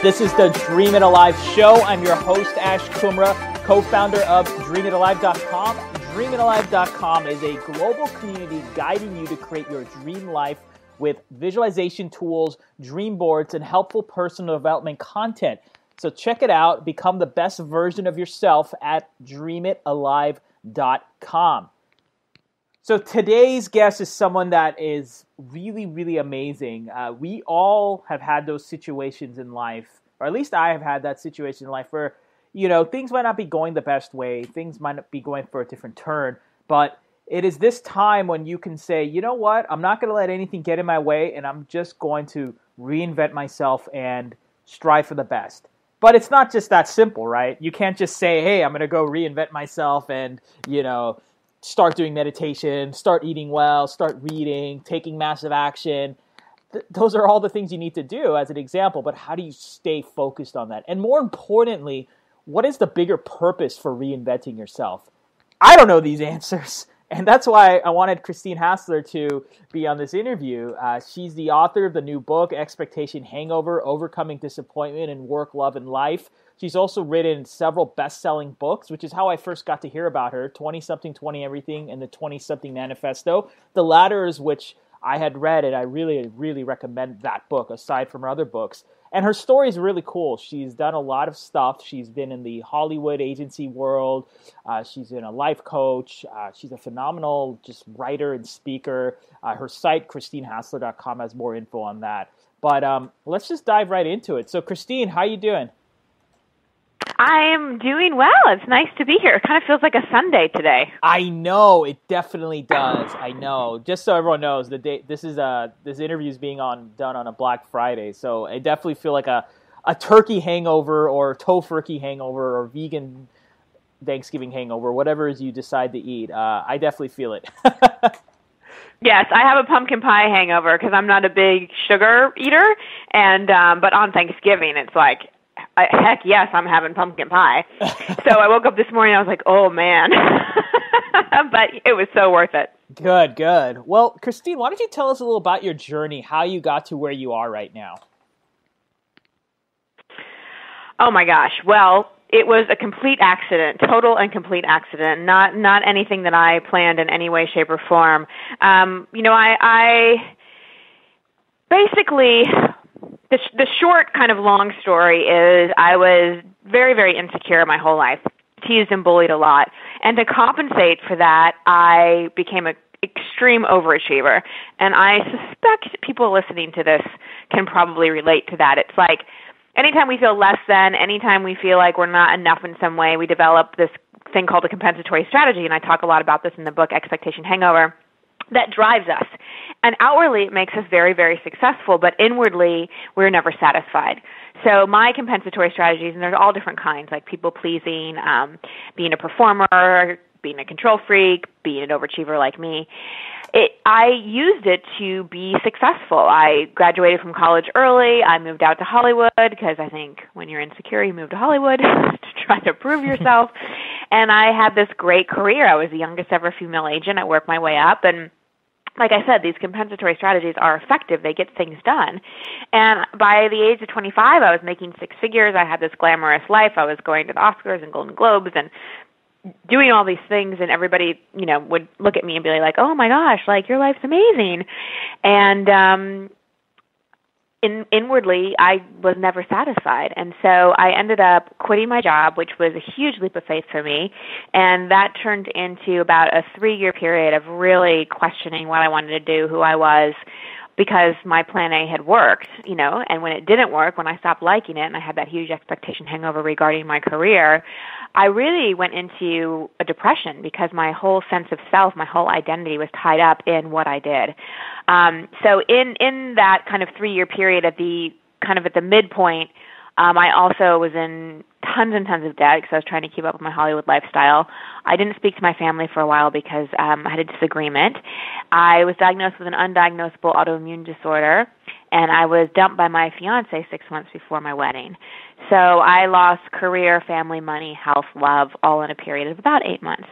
This is the Dream It Alive show. I'm your host, Ash Kumra, co-founder of DreamItAlive.com. DreamItAlive.com is a global community guiding you to create your dream life with visualization tools, dream boards, and helpful personal development content. So check it out. Become the best version of yourself at DreamItAlive.com. So today's guest is someone that is really, really amazing. We all have had those situations in life, or at least I have had that situation in life where, things might not be going the best way. Things might not be going for a different turn. But it is this time when you can say, you know what? I'm not going to let anything get in my way, and I'm just going to reinvent myself and strive for the best. But it's not just that simple, right? You can't just say, hey, I'm going to go reinvent myself and, start doing meditation, start eating well, start reading, taking massive action. Those are all the things you need to do as an example, but how do you stay focused on that? And more importantly, what is the bigger purpose for reinventing yourself? I don't know these answers. And that's why I wanted Christine Hassler to be on this interview. She's the author of the new book, Expectation Hangover, Overcoming Disappointment in Work, Love, and Life. She's also written several best-selling books, which is how I first got to hear about her, 20-something, 20 Everything, and the 20-something Manifesto. The latter is which I had read, and I really, really recommend that book, aside from her other books. And her story is really cool. She's done a lot of stuff. She's been in the Hollywood agency world. She's been a life coach. She's a phenomenal just writer and speaker. Her site, ChristineHassler.com, has more info on that. But let's just dive right into it. So, Christine, how you doing? I'm doing well. It's nice to be here. It kind of feels like a Sunday today. I know, it definitely does. I know. Just so everyone knows, this interview is being done on a Black Friday, so I definitely feel like a turkey hangover or tofurkey hangover or vegan Thanksgiving hangover, whatever it is you decide to eat. I definitely feel it. Yes, I have a pumpkin pie hangover because I'm not a big sugar eater, and but on Thanksgiving it's like, heck yes, I'm having pumpkin pie. So I woke up this morning, I was like, oh man. But it was so worth it. Good. Well, Christine, why don't you tell us a little about your journey, how you got to where you are right now? Oh my gosh. Well, it was a complete accident, total and complete accident, not anything that I planned in any way, shape, or form. I basically... The short kind of long story is I was very, very insecure my whole life, teased and bullied a lot. And to compensate for that, I became an extreme overachiever. And I suspect people listening to this can probably relate to that. It's like anytime we feel less than, anytime we feel like we're not enough in some way, we develop this thing called a compensatory strategy. And I talk a lot about this in the book, Expectation Hangover. That drives us. And outwardly, it makes us very, very successful, but inwardly, we're never satisfied. So my compensatory strategies, and there's all different kinds, like people-pleasing, being a performer, being a control freak, being an overachiever like me, I used it to be successful. I graduated from college early. I moved out to Hollywood because I think when you're insecure, you move to Hollywood to try to prove yourself. And I had this great career. I was the youngest ever female agent. I worked my way up, and like I said, these compensatory strategies are effective. They get things done. And by the age of 25, I was making six figures. I had this glamorous life. I was going to the Oscars and Golden Globes and doing all these things, and everybody, would look at me and be like, oh my gosh, like your life's amazing. And inwardly, I was never satisfied. And so I ended up quitting my job, which was a huge leap of faith for me. And that turned into about a 3-year period of really questioning what I wanted to do, who I was, because my plan A had worked, and when it didn't work, when I stopped liking it and I had that huge expectation hangover regarding my career, I really went into a depression because my whole sense of self, my whole identity was tied up in what I did. So in that kind of 3-year period at the midpoint, I also was in tons and tons of debt because I was trying to keep up with my Hollywood lifestyle. I didn't speak to my family for a while because I had a disagreement. I was diagnosed with an undiagnosable autoimmune disorder, and I was dumped by my fiancé 6 months before my wedding. So I lost career, family, money, health, love, all in a period of about 8 months.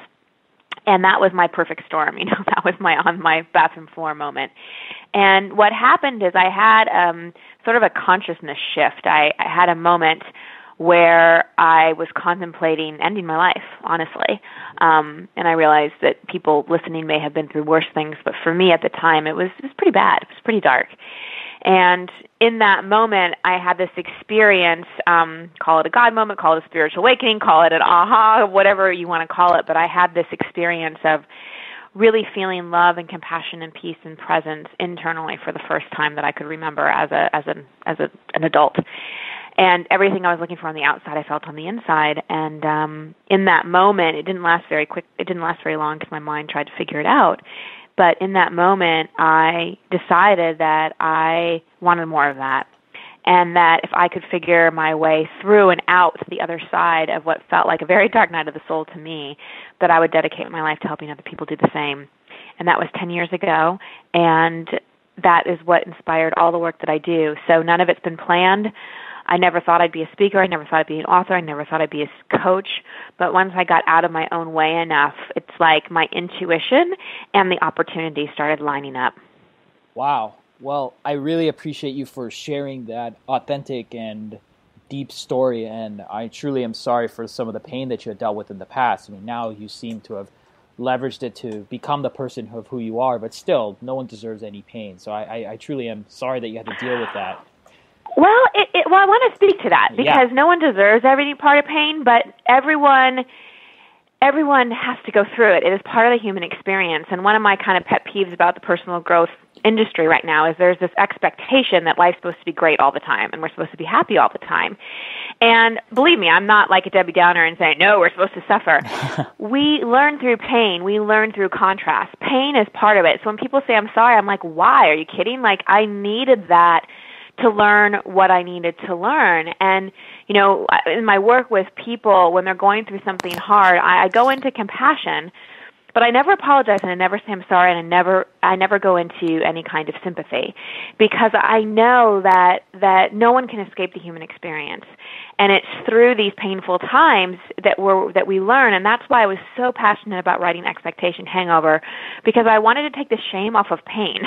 And that was my perfect storm. That was my on my bathroom floor moment. And what happened is I had sort of a consciousness shift. I had a moment where I was contemplating ending my life, honestly. And I realized that people listening may have been through worse things, but for me at the time, it was pretty bad. It was pretty dark. And in that moment, I had this experience, call it a God moment, call it a spiritual awakening, call it an aha, whatever you want to call it, but I had this experience of really feeling love and compassion and peace and presence internally for the first time that I could remember as an adult. And everything I was looking for on the outside, I felt on the inside. And in that moment, it didn't last very long because my mind tried to figure it out. But in that moment, I decided that I wanted more of that, and that if I could figure my way through and out to the other side of what felt like a very dark night of the soul to me, that I would dedicate my life to helping other people do the same. And that was 10 years ago, and that is what inspired all the work that I do. So none of it's been planned. I never thought I'd be a speaker. I never thought I'd be an author. I never thought I'd be a coach. But once I got out of my own way enough, it's like my intuition and the opportunity started lining up. Wow. Well, I really appreciate you for sharing that authentic and deep story, and I truly am sorry for some of the pain that you had dealt with in the past. I mean, now you seem to have leveraged it to become the person of who you are, but still, no one deserves any pain. So I truly am sorry that you had to deal with that. Well, I want to speak to that because no one deserves every part of pain, but everyone has to go through it. It is part of the human experience. And one of my kind of pet peeves about the personal growth industry right now is there's this expectation that life's supposed to be great all the time and we're supposed to be happy all the time. And believe me, I'm not like a Debbie Downer and saying, no, we're supposed to suffer. We learn through pain. We learn through contrast. Pain is part of it. So when people say, I'm sorry, I'm like, why? Are you kidding? Like, I needed that to learn what I needed to learn. And, you know, in my work with people, when they're going through something hard, I go into compassion, but I never apologize and I never say I'm sorry, and I never go into any kind of sympathy, because I know that no one can escape the human experience. And it's through these painful times that we learn, and that's why I was so passionate about writing Expectation Hangover, because I wanted to take the shame off of pain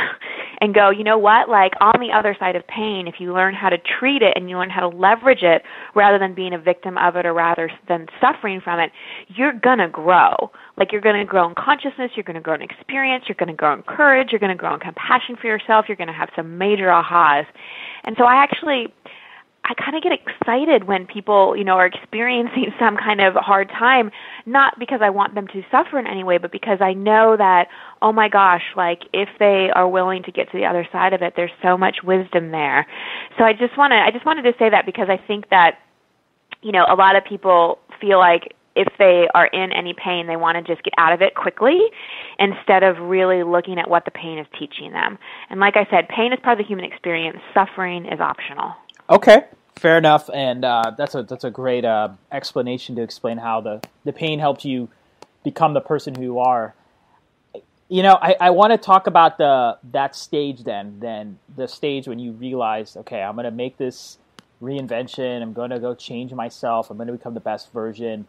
and go, you know what, like on the other side of pain, if you learn how to treat it and you learn how to leverage it rather than being a victim of it or rather than suffering from it, you're going to grow. Like, you're going to grow in consciousness, you're going to grow in experience, you're going to grow in courage, you're going to grow in compassion for yourself, you're going to have some major ahas. And so I kind of get excited when people, you know, are experiencing some kind of hard time, not because I want them to suffer in any way, but because I know that, oh my gosh, like if they are willing to get to the other side of it, there's so much wisdom there. So I just wanted to say that, because I think that, you know, a lot of people feel like if they are in any pain, they want to just get out of it quickly instead of really looking at what the pain is teaching them. And like I said, pain is part of the human experience. Suffering is optional. Okay, fair enough, and that's a great explanation to explain how the pain helped you become the person who you are. You know, I want to talk about that stage then the stage when you realize, okay, I'm going to make this reinvention, I'm going to go change myself, I'm going to become the best version.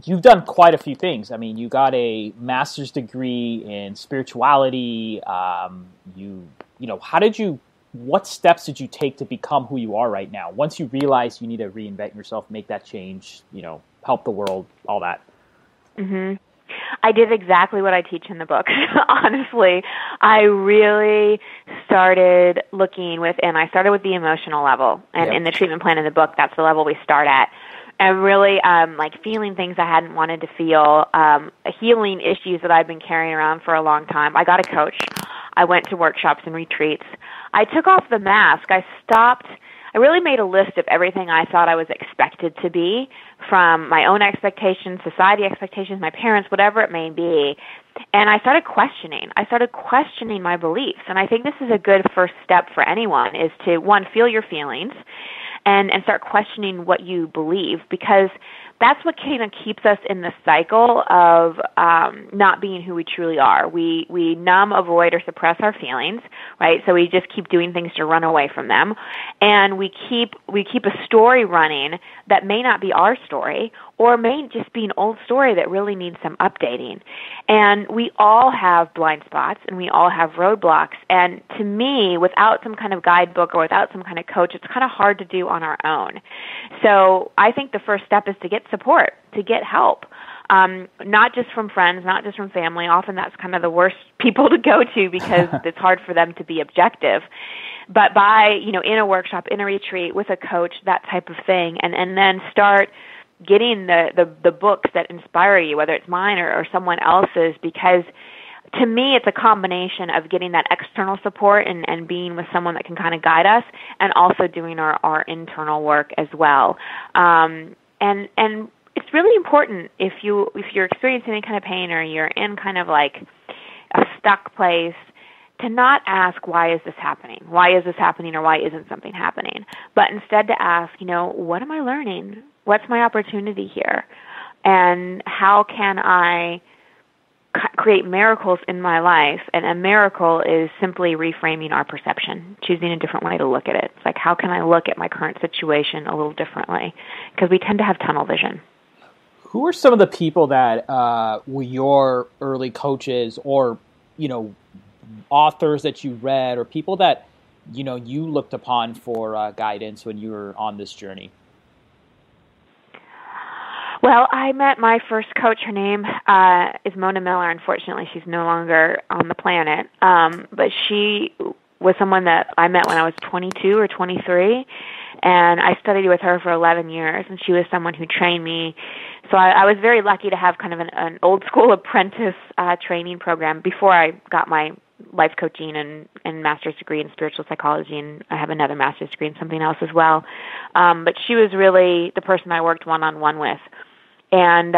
You've done quite a few things. I mean, you got a master's degree in spirituality. What steps did you take to become who you are right now? Once you realized you need to reinvent yourself, make that change, you know, help the world, all that. Mm-hmm. I did exactly what I teach in the book. Honestly, I really started looking within. I started with the emotional level, and in the treatment plan in the book, that's the level we start at. And really, like feeling things I hadn't wanted to feel, healing issues that I've been carrying around for a long time. I got a coach. I went to workshops and retreats. I took off the mask. I really made a list of everything I thought I was expected to be, from my own expectations, society expectations, my parents, whatever it may be. And I started questioning my beliefs. And I think this is a good first step for anyone, is to, one, feel your feelings and start questioning what you believe, because that's what kind of keeps us in the cycle of not being who we truly are. We numb, avoid, or suppress our feelings, right? So we just keep doing things to run away from them, and we keep a story running that may not be our story, or may just be an old story that really needs some updating. And we all have blind spots and we all have roadblocks. And to me, without some kind of guidebook or without some kind of coach, it's kind of hard to do on our own. So I think the first step is to get support, to get help. Not just from friends, not just from family. Often that's kind of the worst people to go to because it's hard for them to be objective. But by, in a workshop, in a retreat, with a coach, that type of thing, and then start getting the books that inspire you, whether it's mine or someone else's, because to me it's a combination of getting that external support and being with someone that can kind of guide us, and also doing our internal work as well. And it's really important if you're experiencing any kind of pain or you're in kind of like a stuck place, to not ask, why is this happening? Why is this happening, or why isn't something happening? But instead to ask, what am I learning? What's my opportunity here? And how can I create miracles in my life? And a miracle is simply reframing our perception, choosing a different way to look at it. It's like, how can I look at my current situation a little differently? Because we tend to have tunnel vision. Who are some of the people that were your early coaches, or, authors that you read, or people that, you looked upon for guidance when you were on this journey? Well, I met my first coach. Her name is Mona Miller. Unfortunately, she's no longer on the planet. But she was someone that I met when I was 22 or 23, and I studied with her for 11 years, and she was someone who trained me. So I was very lucky to have kind of an old school apprentice training program before I got my life coaching and master's degree in spiritual psychology, and I have another master's degree in something else as well. But she was really the person I worked one-on-one with. And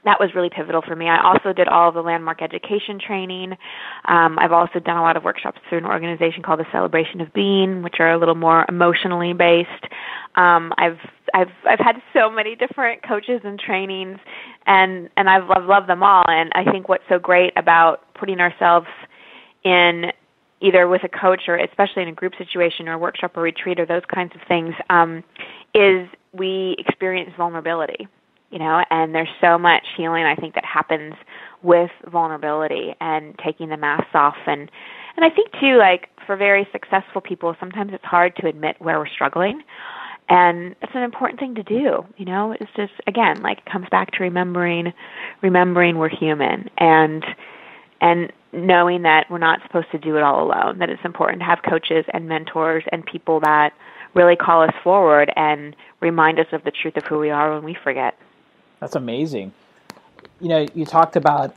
that was really pivotal for me. I also did all of the landmark education training. I've also done a lot of workshops through an organization called the Celebration of Being, which are a little more emotionally based. I've had so many different coaches and trainings, and I've loved them all. And I think what's so great about putting ourselves in either with a coach, or especially in a group situation or a workshop or retreat or those kinds of things, is we experience vulnerability. And there's so much healing, I think, that happens with vulnerability and taking the masks off. And I think, too, like for very successful people, sometimes it's hard to admit where we're struggling. And it's an important thing to do. It's just, again, like it comes back to remembering we're human, and knowing that we're not supposed to do it all alone, that it's important to have coaches and mentors and people that really call us forward and remind us of the truth of who we are when we forget. That's amazing. You talked about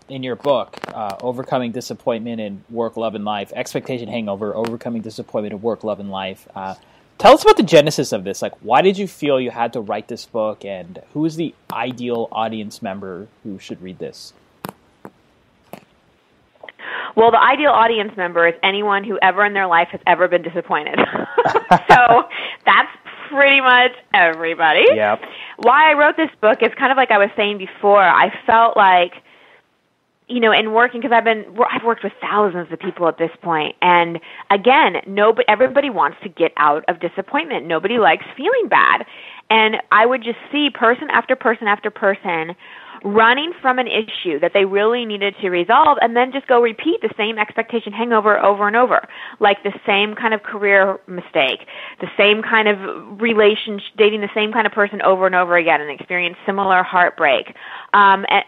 in your book, Overcoming Disappointment in Work, Love, and Life, Expectation Hangover, Overcoming Disappointment in Work, Love, and Life. Tell us about the genesis of this. Like, why did you feel you had to write this book, and who is the ideal audience member who should read this? Well, the ideal audience member is anyone who ever in their life has ever been disappointed. So that's pretty much everybody. Yep. Why I wrote this book is kind of like I was saying before. I felt like, in working, because I've worked with thousands of people at this point, and again, everybody wants to get out of disappointment. Nobody likes feeling bad, and I would just see person after person after person running from an issue that they really needed to resolve, and then just go repeat the same expectation hangover over and over, like the same kind of career mistake, the same kind of relationship, dating the same kind of person over and over again, and experience similar heartbreak,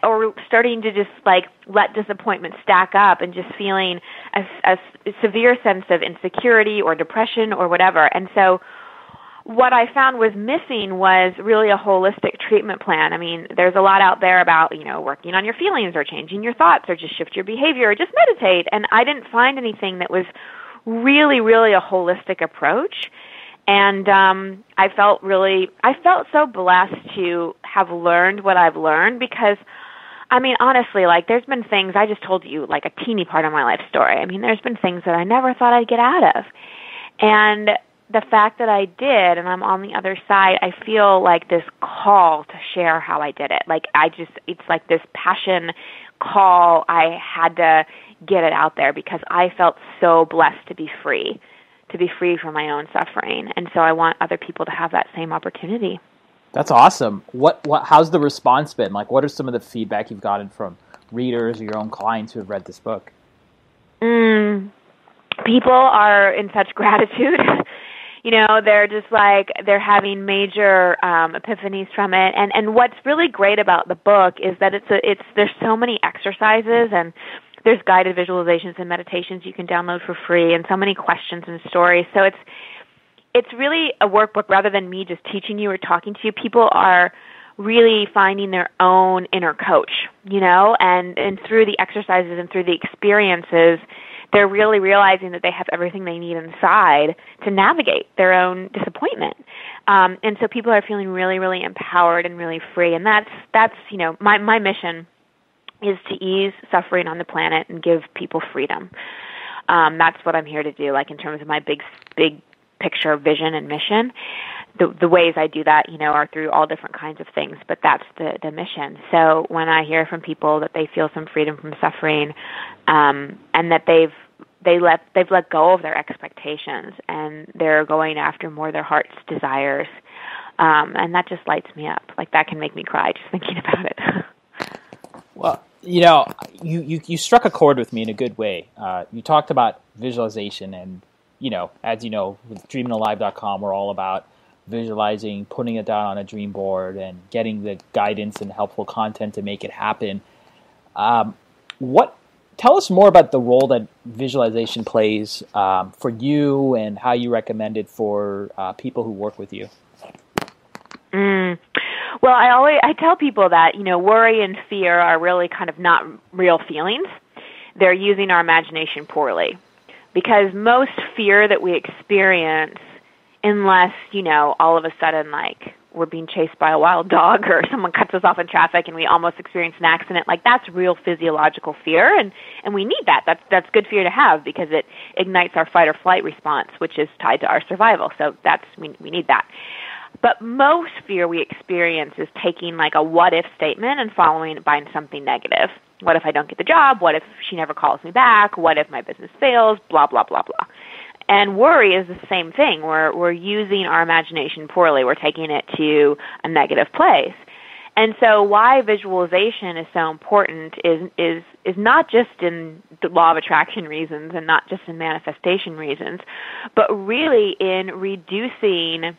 or starting to just like let disappointment stack up and just feeling a severe sense of insecurity or depression or whatever. And so what I found was missing was really a holistic treatment plan. I mean, there's a lot out there about, working on your feelings or changing your thoughts or just shift your behavior or just meditate. And I didn't find anything that was really, really a holistic approach. And I felt so blessed to have learned what I've learned, because honestly, like there's been things, I just told you like a teeny part of my life story. There's been things that I never thought I'd get out of. And the fact that I did, and I'm on the other side, I feel like this call to share how I did it. Like it's like this passion call. I had to get it out there because I felt so blessed to be free from my own suffering. And so I want other people to have that same opportunity. That's awesome. How's the response been? Like, what are some of the feedback you've gotten from readers or your own clients who have read this book? People are in such gratitude. They're just like, they're having major epiphanies from it. And what's really great about the book is that there's so many exercises, and there's guided visualizations and meditations you can download for free, and so many questions and stories. So it's really a workbook rather than me just teaching you or talking to you. People are really finding their own inner coach, and through the exercises and through the experiences, they're really realizing that they have everything they need inside to navigate their own disappointment. And so people are feeling really, really empowered and really free. And that's my mission is to ease suffering on the planet and give people freedom. That's what I'm here to do, like in terms of my big picture vision and mission. The ways I do that, are through all different kinds of things, but that's the mission. So when I hear from people that they feel some freedom from suffering, and that they've let go of their expectations and they're going after more of their heart's desires, and that just lights me up. Like, that can make me cry just thinking about it. Well, you struck a chord with me in a good way. You talked about visualization, and as you know, with DreamItAlive.com, we're all about visualizing, putting it down on a dream board, and getting the guidance and helpful content to make it happen. Tell us more about the role that visualization plays for you, and how you recommend it for people who work with you. Well, I tell people that worry and fear are really kind of not real feelings. They're using our imagination poorly, because most fear that we experience, unless all of a sudden, like, we're being chased by a wild dog or someone cuts us off in traffic and we almost experience an accident, like, that's real physiological fear, and we need that. That's good fear to have, because it ignites our fight or flight response, which is tied to our survival. So we need that. But most fear we experience is taking like a what-if statement and following it by something negative. What if I don't get the job? What if she never calls me back? What if my business fails? Blah, blah, blah, blah. And worry is the same thing. We're using our imagination poorly. We're taking it to a negative place. And so why visualization is so important is not just in the law of attraction reasons and not just in manifestation reasons, but really in reducing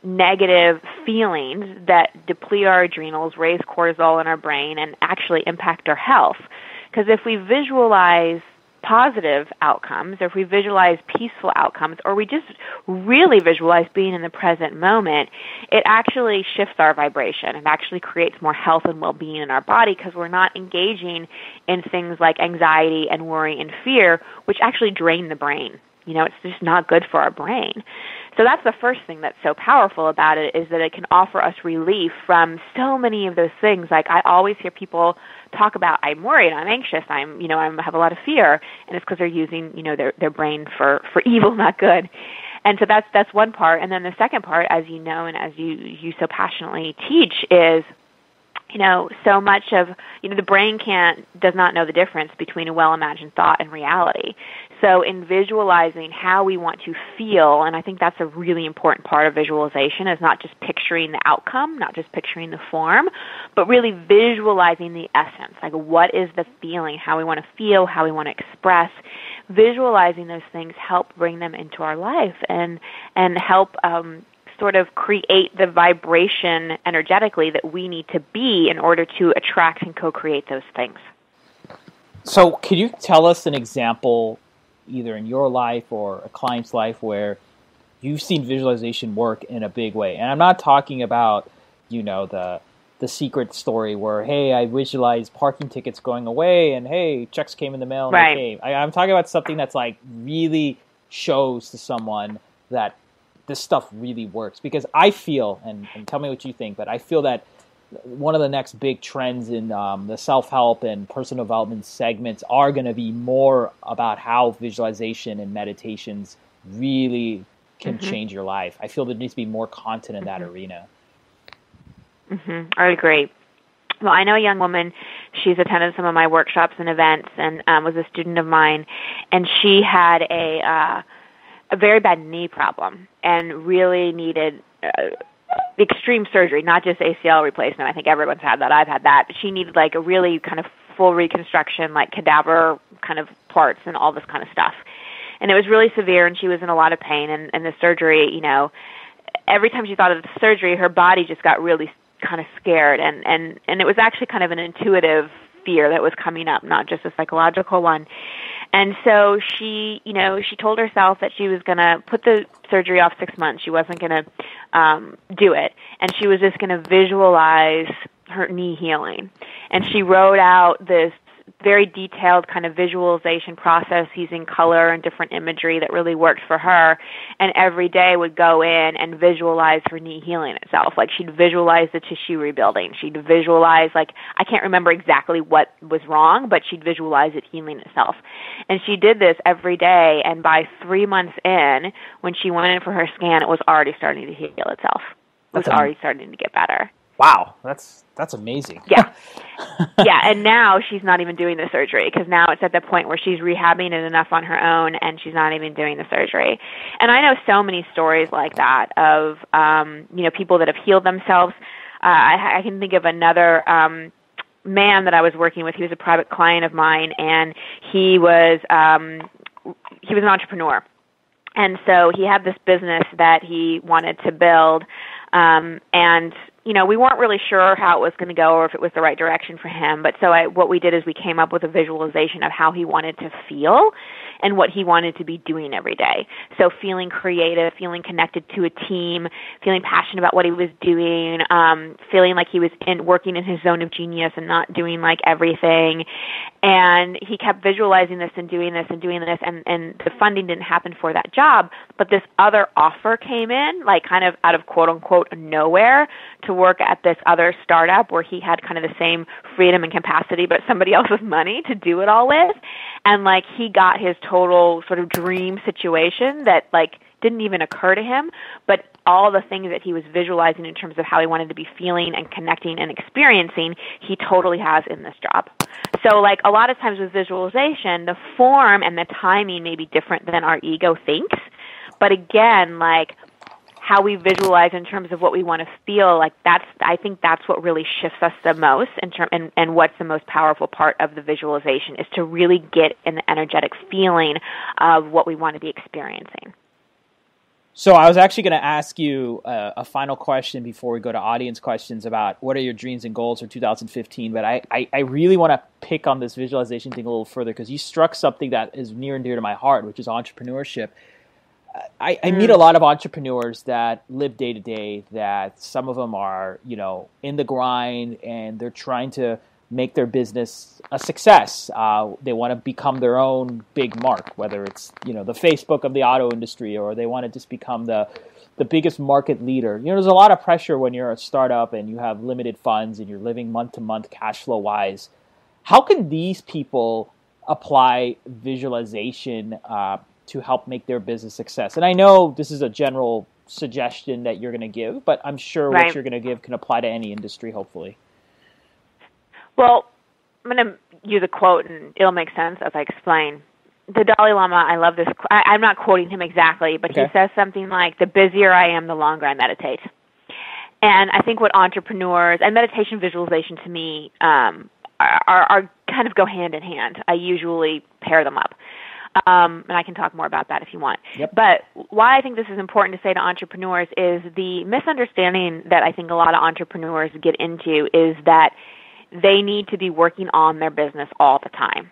negative feelings that deplete our adrenals, raise cortisol in our brain, and actually impact our health. Because if we visualize positive outcomes, or if we visualize peaceful outcomes, or we just really visualize being in the present moment, it actually shifts our vibration. It actually creates more health and well-being in our body, because we're not engaging in things like anxiety and worry and fear, which actually drain the brain. It's just not good for our brain. So that's the first thing that's so powerful about it, is that it can offer us relief from so many of those things. Like, I always hear people talk about, I'm worried, I'm anxious, I have a lot of fear, and it's because they're using, their brain for evil, not good. And so that's one part. And then the second part, as you know, and as you so passionately teach, is so much of, the brain does not know the difference between a well-imagined thought and reality. So in visualizing how we want to feel, and I think that's a really important part of visualization, is not just picturing the outcome, not just picturing the form, but really visualizing the essence. Like, what is the feeling, how we want to feel, how we want to express. Visualizing those things help bring them into our life and help sort of create the vibration energetically that we need to be in order to attract and co-create those things. So could you tell us an example, either in your life or a client's life, where you've seen visualization work in a big way? And I'm not talking about, the secret story where, hey, I visualized parking tickets going away, and hey, checks came in the mail and right. they came. I'm talking about something that's like really shows to someone that this stuff really works. Because I feel, and tell me what you think, but I feel that one of the next big trends in the self-help and personal development segments are going to be more about how visualization and meditations really can change your life. I feel there needs to be more content in that arena. I agree. Well, I know a young woman, she's attended some of my workshops and events and was a student of mine, and she had a very bad knee problem and really needed extreme surgery, not just ACL replacement. I think everyone's had that. I've had that. She needed like a really kind of full reconstruction, like cadaver kind of parts and all this kind of stuff. And it was really severe, and she was in a lot of pain. And the surgery, you know, every time she thought of the surgery, her body just got really kind of scared. And it was actually kind of an intuitive fear that was coming up, not just a psychological one. And so she, you know, she told herself that she was going to put the surgery off 6 months. She wasn't going to do it. And she was just going to visualize her knee healing. And she wrote out this very detailed kind of visualization process using color and different imagery that really worked for her, and every day would go in and visualize her knee healing itself. Like she'd visualize the tissue rebuilding. She'd visualize, like, I can't remember exactly what was wrong, but she'd visualize it healing itself. And she did this every day, and by 3 months in, when she went in for her scan, it was already starting to heal itself. It was already starting to get better. Wow, that's amazing. Yeah. Yeah, and now she's not even doing the surgery because now it's at the point where she's rehabbing it enough on her own and she's not even doing the surgery. And I know so many stories like that of, you know, people that have healed themselves. I can think of another man that I was working with. He was a private client of mine, and he was an entrepreneur. And so he had this business that he wanted to build, and you know, we weren't really sure how it was going to go or if it was the right direction for him. But so what we did is we came up with a visualization of how he wanted to feel and what he wanted to be doing every day. So feeling creative, feeling connected to a team, feeling passionate about what he was doing, feeling like he was working in his zone of genius and not doing like everything. And he kept visualizing this and doing this and doing this, and the funding didn't happen for that job. But this other offer came in, like kind of out of quote-unquote nowhere, to work at this other startup where he had kind of the same freedom and capacity, but somebody else's money to do it all with. And like he got his total sort of dream situation that like didn't even occur to him, but all the things that he was visualizing in terms of how he wanted to be feeling and connecting and experiencing, he totally has in this job. So like a lot of times with visualization, the form and the timing may be different than our ego thinks. But again, like how we visualize in terms of what we want to feel, like I think that's what really shifts us the most and what's the most powerful part of the visualization is to really get an energetic feeling of what we want to be experiencing. So I was actually going to ask you a final question before we go to audience questions about what are your dreams and goals for 2015. But I really want to pick on this visualization thing a little further because you struck something that is near and dear to my heart, which is entrepreneurship. I meet a lot of entrepreneurs that live day to day, that some of them are, you know, in the grind and they're trying to make their business a success. They want to become their own big mark, whether it's, you know, the Facebook of the auto industry, or they want to just become the biggest market leader. You know, there's a lot of pressure when you're a startup and you have limited funds and you're living month to month cash flow wise. How can these people apply visualization to help make their business success? And I know this is a general suggestion that you're going to give, but I'm sure what you're going to give can apply to any industry, hopefully. Well, I'm going to use a quote, and it'll make sense as I explain. The Dalai Lama, I love this. I'm not quoting him exactly, but he says something like, the busier I am, the longer I meditate. And I think what entrepreneurs, and meditation visualization to me, are kind of go hand in hand. I usually pair them up. And I can talk more about that if you want. Yep. But why I think this is important to say to entrepreneurs is the misunderstanding that I think a lot of entrepreneurs get into is that they need to be working on their business all the time.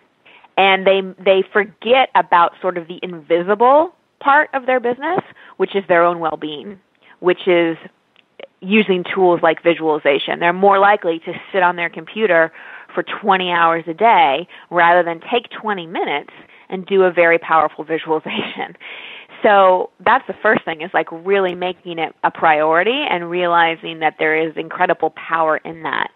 And they forget about sort of the invisible part of their business, which is their own well-being, which is using tools like visualization. They're more likely to sit on their computer for 20 hours a day rather than take 20 minutes and do a very powerful visualization. So that's the first thing, is like really making it a priority and realizing that there is incredible power in that.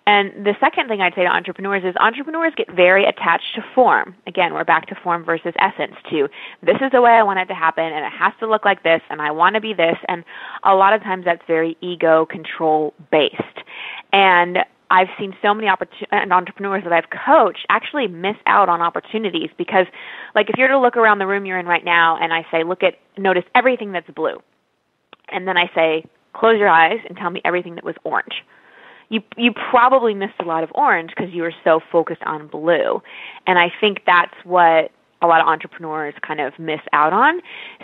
And the second thing I'd say to entrepreneurs is entrepreneurs get very attached to form. Again, we're back to form versus essence too. This is the way I want it to happen, and it has to look like this, and I want to be this. And a lot of times that's very ego control based. And I've seen so many entrepreneurs that I've coached actually miss out on opportunities because, like, if you're to look around the room you're in right now and I say, notice everything that's blue. And then I say, close your eyes and tell me everything that was orange. You probably missed a lot of orange because you were so focused on blue. And I think that's what a lot of entrepreneurs kind of miss out on.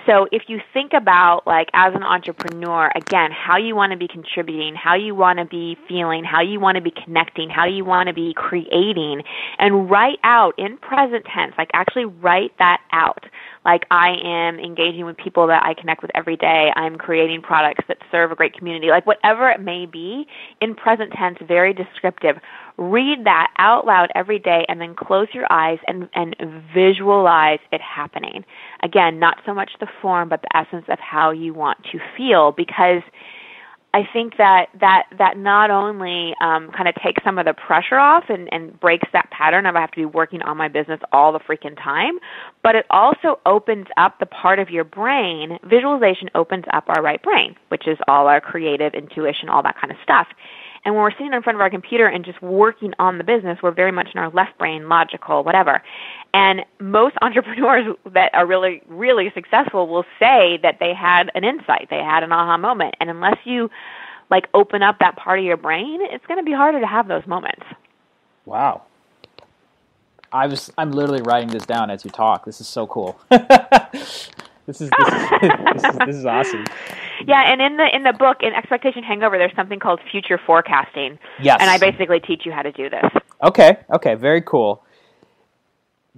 So if you think about, like, as an entrepreneur, again, how you want to be contributing, how you want to be feeling, how you want to be connecting, how you want to be creating, and write out in present tense, like actually write that out. Like, I am engaging with people that I connect with every day. I'm creating products that serve a great community. Like, whatever it may be, in present tense, very descriptive. Read that out loud every day and then close your eyes and visualize it happening. Again, not so much the form, but the essence of how you want to feel, because I think that not only kind of takes some of the pressure off and breaks that pattern of I have to be working on my business all the freaking time, but it also opens up the part of your brain. Visualization opens up our right brain, which is all our creative intuition, all that kind of stuff. And when we're sitting in front of our computer and just working on the business, we're very much in our left brain, logical, whatever. And most entrepreneurs that are really, really successful will say that they had an insight, they had an aha moment. And unless you, like, open up that part of your brain, it's going to be harder to have those moments. Wow. I'm literally writing this down as you talk. This is so cool. This is awesome. Yeah, and in the book, in Expectation Hangover, there's something called future forecasting. Yes. And I basically teach you how to do this. Okay, very cool.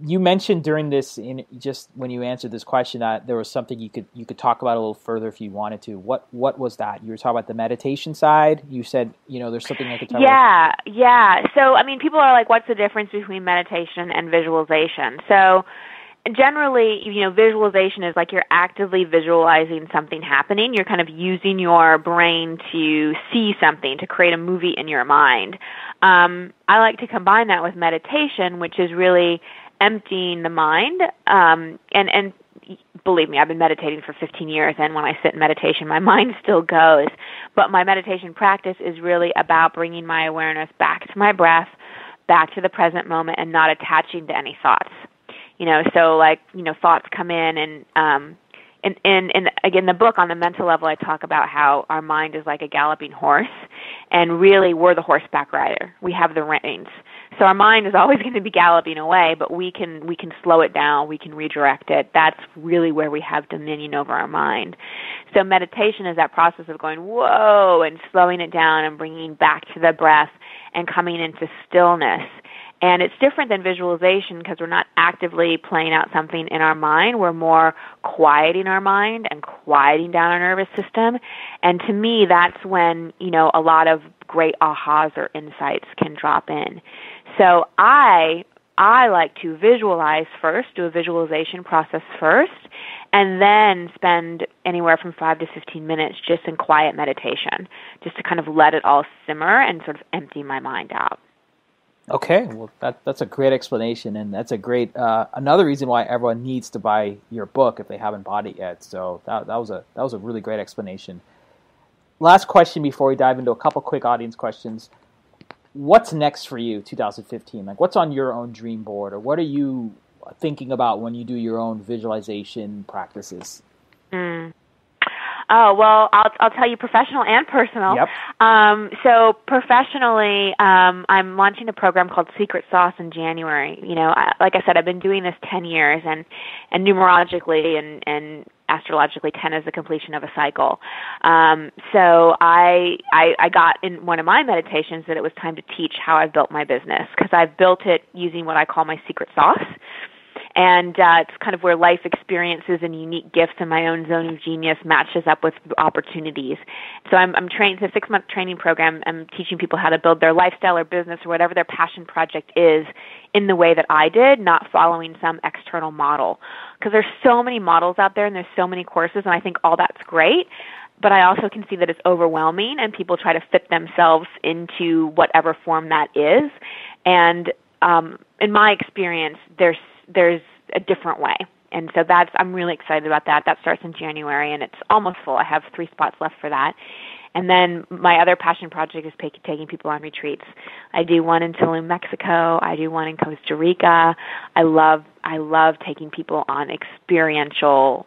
You mentioned during this, just when you answered this question, that there was something you could talk about a little further if you wanted to. What was that? You were talking about the meditation side. You said, there's something I could tell. Yeah. So, I mean, people are like, what's the difference between meditation and visualization? So, generally, visualization is like you're actively visualizing something happening. You're kind of using your brain to see something, to create a movie in your mind. I like to combine that with meditation, which is really emptying the mind. And believe me, I've been meditating for 15 years, and when I sit in meditation, my mind still goes. But my meditation practice is really about bringing my awareness back to my breath, back to the present moment, and not attaching to any thoughts. So thoughts come in, and again, the book on the mental level, I talk about how our mind is like a galloping horse, and really we're the horseback rider. We have the reins. So our mind is always going to be galloping away, but we can slow it down, we can redirect it. That's really where we have dominion over our mind. So meditation is that process of going, whoa, and slowing it down and bringing back to the breath and coming into stillness. And it's different than visualization because we're not actively playing out something in our mind. We're more quieting our mind and quieting down our nervous system. And to me, that's when, a lot of great ahas or insights can drop in. So I like to visualize first, do a visualization process first, and then spend anywhere from 5 to 15 minutes just in quiet meditation, just to kind of let it all simmer and sort of empty my mind out. Okay, well, that's a great explanation, and that's a great another reason why everyone needs to buy your book if they haven't bought it yet. So that was a really great explanation. Last question before we dive into a couple quick audience questions. What's next for you, 2015? Like, what's on your own dream board, or what are you thinking about when you do your own visualization practices? Oh, well, I'll tell you professional and personal. Yep. So professionally, I'm launching a program called Secret Sauce in January. Like I said, I've been doing this 10 years, and numerologically and astrologically, 10 is the completion of a cycle. So I got in one of my meditations that it was time to teach how I've built my business, because I've built it using what I call my secret sauce. And it's kind of where life experiences and unique gifts in my own zone of genius matches up with opportunities. So I'm trained. It's a 6-month training program. I'm teaching people how to build their lifestyle or business or whatever their passion project is in the way that I did, not following some external model. Because there's so many models out there and there's so many courses, and I think all that's great. But I also can see that it's overwhelming, and people try to fit themselves into whatever form that is. And in my experience, there's a different way. And so I'm really excited about that. That starts in January, and it's almost full. I have 3 spots left for that. And then my other passion project is taking people on retreats. I do one in Tulum, Mexico. I do one in Costa Rica. I love taking people on experiential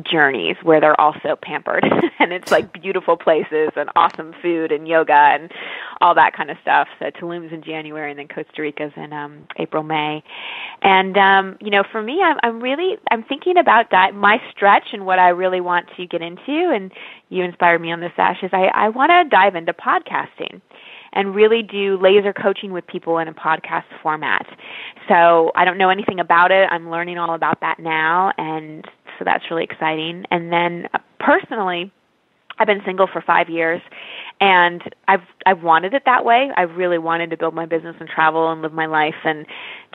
journeys where they're also pampered and it's like beautiful places and awesome food and yoga and all that kind of stuff. So Tulum's in January and then Costa Rica's in April, May. And, for me, I'm thinking about my stretch and what I really want to get into. And you inspired me on this, Ash, is I want to dive into podcasting and really do laser coaching with people in a podcast format. So I don't know anything about it. I'm learning all about that now, and so that's really exciting. And then personally, I've been single for 5 years, and I've wanted it that way. I really wanted to build my business and travel and live my life and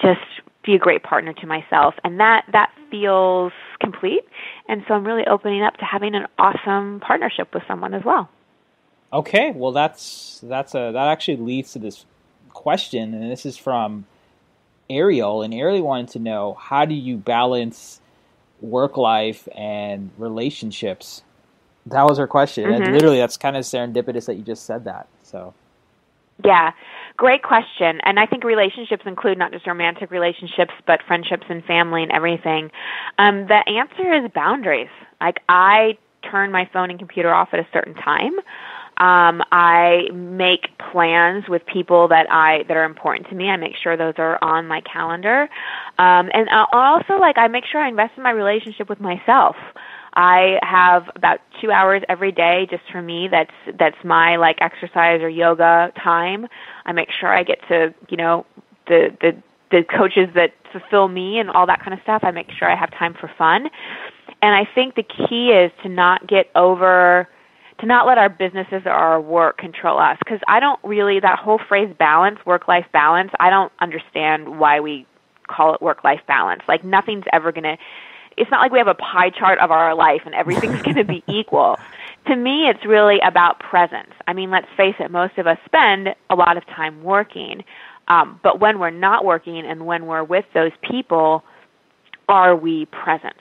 just be a great partner to myself, and that feels complete. And so I'm really opening up to having an awesome partnership with someone as well. Okay, well that actually leads to this question, and this is from Ariel, and Ariel wanted to know, how do you balance work life and relationships? That was her question. Mm-hmm. And literally, that's kind of serendipitous that you just said that. So, yeah, great question. And I think relationships include not just romantic relationships, but friendships and family and everything. The answer is boundaries. Like, I turn my phone and computer off at a certain time. I make plans with people that are important to me. I make sure those are on my calendar. And also, I make sure I invest in my relationship with myself. I have about 2 hours every day just for me. That's my exercise or yoga time. I make sure I get to, the coaches that fulfill me and all that kind of stuff. I make sure I have time for fun. And I think the key is to not let our businesses or our work control us. Because I don't really, that whole phrase balance, work-life balance, I don't understand why we call it work-life balance. Nothing's ever going to, it's not like we have a pie chart of our life and everything's going to be equal. To me, it's really about presence. I mean, let's face it, most of us spend a lot of time working. But when we're not working and when we're with those people, are we present?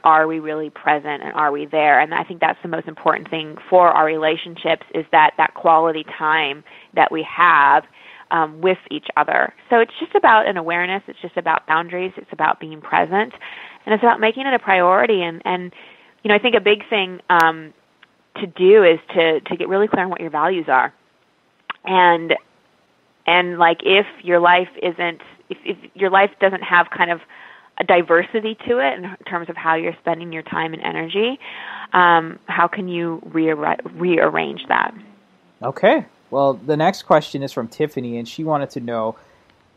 Are we really present and are we there? And I think that's the most important thing for our relationships is that quality time that we have with each other. So it's just about an awareness. It's just about boundaries. It's about being present. And it's about making it a priority. And I think a big thing to do is to get really clear on what your values are. And if your life if your life doesn't have kind of a diversity to it in terms of how you're spending your time and energy, how can you rearrange that? Okay. Well, the next question is from Tiffany, and she wanted to know,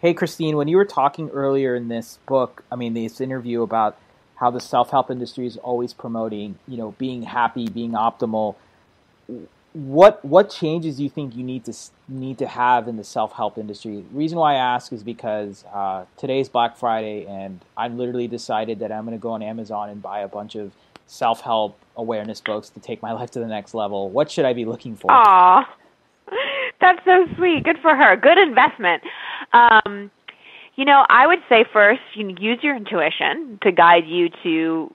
hey, Christine, when you were talking earlier in this this interview about how the self-help industry is always promoting, being happy, being optimal, what changes do you think you need to have in the self-help industry? The reason why I ask is because today's Black Friday, and I've literally decided that I'm going to go on Amazon and buy a bunch of self-help awareness books to take my life to the next level. What should I be looking for? Aw, that's so sweet. Good for her. Good investment. I would say first, use your intuition to guide you to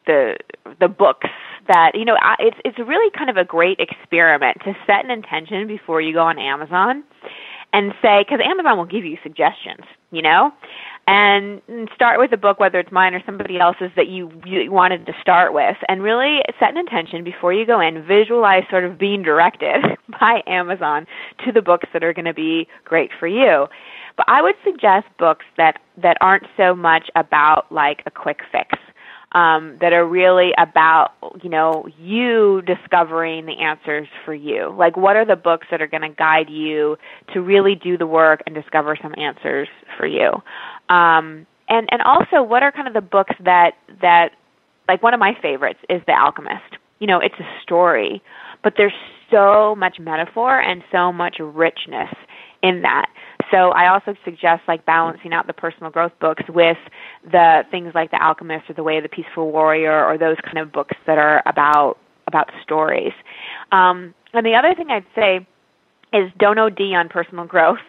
the books that, it's really kind of a great experiment to set an intention before you go on Amazon and say, because Amazon will give you suggestions, and start with a book, whether it's mine or somebody else's that you wanted to start with, and really set an intention before you go in, visualize sort of being directed by Amazon to the books that are going to be great for you. But I would suggest books that aren't so much about a quick fix. That are really about, you discovering the answers for you. What are the books that are going to guide you to really do the work and discover some answers for you? And also, what are kind of the books that one of my favorites is The Alchemist. It's a story, but there's so much metaphor and so much richness in that. So I also suggest balancing out the personal growth books with the things like The Alchemist or The Way of the Peaceful Warrior or those kind of books that are about stories. And the other thing I'd say is don't OD on personal growth.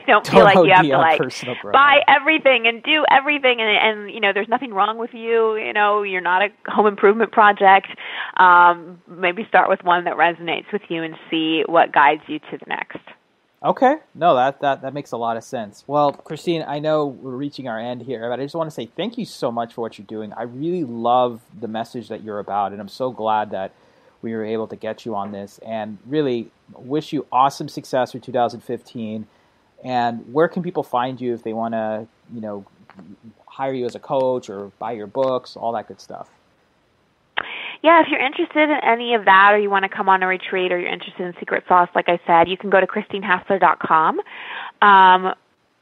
Don't feel like you have to buy everything and do everything and there's nothing wrong with you. You're not a home improvement project. Maybe start with one that resonates with you and see what guides you to the next. Okay. No, that makes a lot of sense. Well, Christine, I know we're reaching our end here, but I just want to say thank you so much for what you're doing. I really love the message that you're about, and I'm so glad that we were able to get you on this, and really wish you awesome success for 2015. And where can people find you if they want to, hire you as a coach or buy your books, all that good stuff? Yeah, if you're interested in any of that, or you want to come on a retreat, or you're interested in secret sauce, like I said, you can go to christinehassler.com.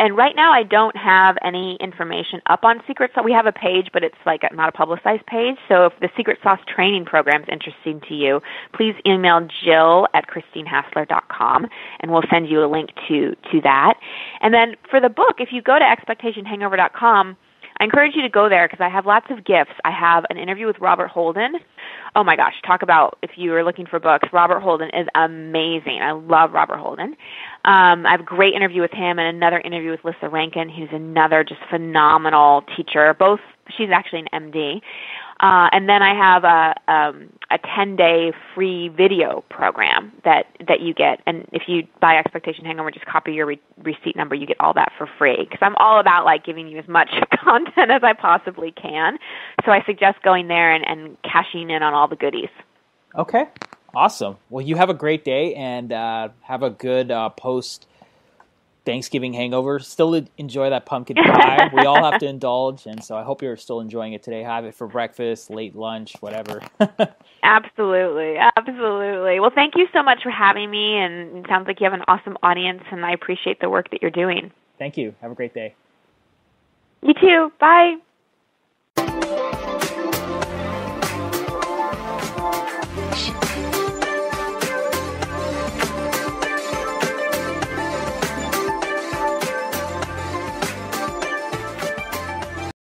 And right now I don't have any information up on secret sauce. We have a page, but it's like not a publicized page. So if the secret sauce training program is interesting to you, please email jill@christinehassler.com, and we'll send you a link to that. And then for the book, if you go to expectationhangover.com, I encourage you to go there because I have lots of gifts. I have an interview with Robert Holden. Oh my gosh, talk about if you are looking for books. Robert Holden is amazing. I love Robert Holden. I have a great interview with him and another interview with Lissa Rankin, who's another just phenomenal teacher. She's actually an MD. And then I have a 10-day free video program that you get. And if you buy Expectation Hangover, just copy your receipt number. You get all that for free. Because I'm all about giving you as much content as I possibly can. So I suggest going there and cashing in on all the goodies. Okay. Awesome. Well, you have a great day and have a good post-Thanksgiving hangover. Still enjoy that pumpkin pie. We all have to indulge, and so I hope you're still enjoying it today. Have it for breakfast, late lunch, whatever. Absolutely. Absolutely. Well, thank you so much for having me, and it sounds like you have an awesome audience, and I appreciate the work that you're doing. Thank you. Have a great day. You too. Bye.